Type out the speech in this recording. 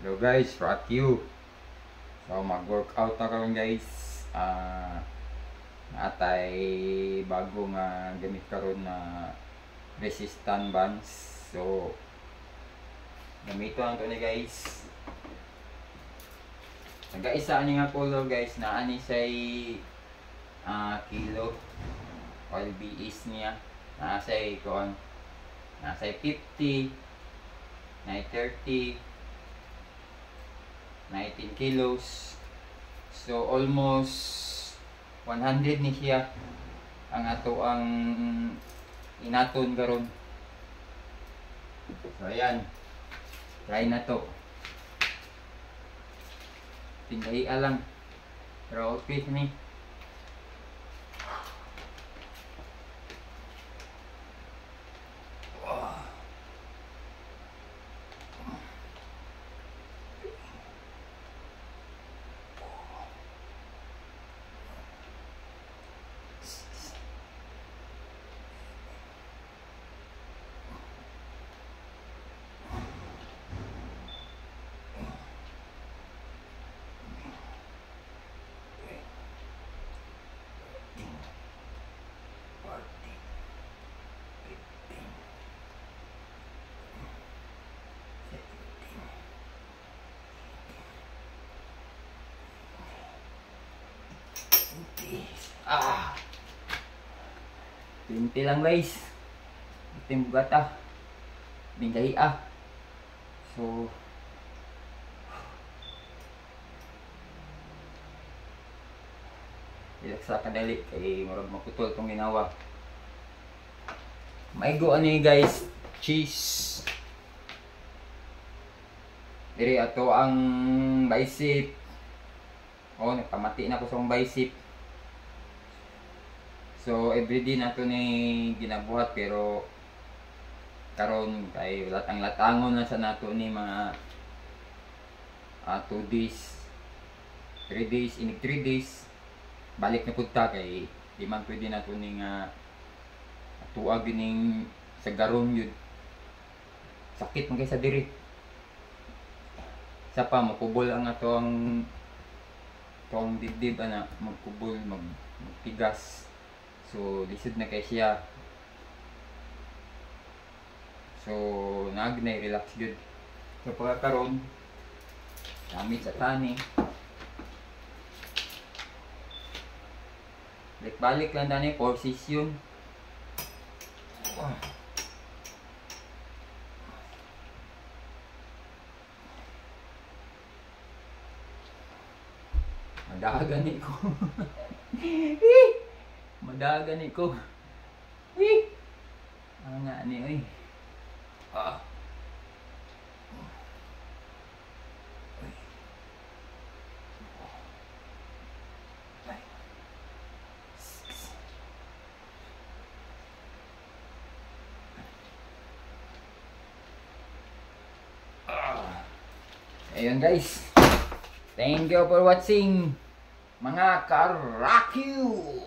Hello guys, rock you. So mag-workout na karon guys. Natay bago nga gamit karon na resistant bands. So gamito lang to ni guys. Nagkaisa ani nga color guys na ani say kilo. Oil BS niya. Nasay kon. Nasay 50, na 30, 19 kilos. So almost 100 ni siya ang ato ang inaton karon. So ayan, try na to. Tingay lang, pero okay ni. Pinti lang guys. Itim bugata. Bingay So ilaksa kadali kay murag maputol tong ginawa. Maigo ani guys, cheese. Diri ato ang bicep. Oh, nagpamati na ko sa bicep. So everyday na to ni ginabuhat pero karon kay latang-latangon na sa nato ni mga 2 days, 3 days, inig 3 days balik na pud ta kay di man pwede na to ni nga tuag gining sa garon yun. Sakit man kay sa diri. Sa pa makubol ang ato ang tong dibdib ana magkubol magtigas. So lisod na kay siya. So nagnay relax good. So pagkakaroon gamit sa tani. Balik lang dani 4 session. Madagan ni ko. Madagan ni ko. Nga ni oy. Ayun guys. Thank you for watching mga ka-rock you.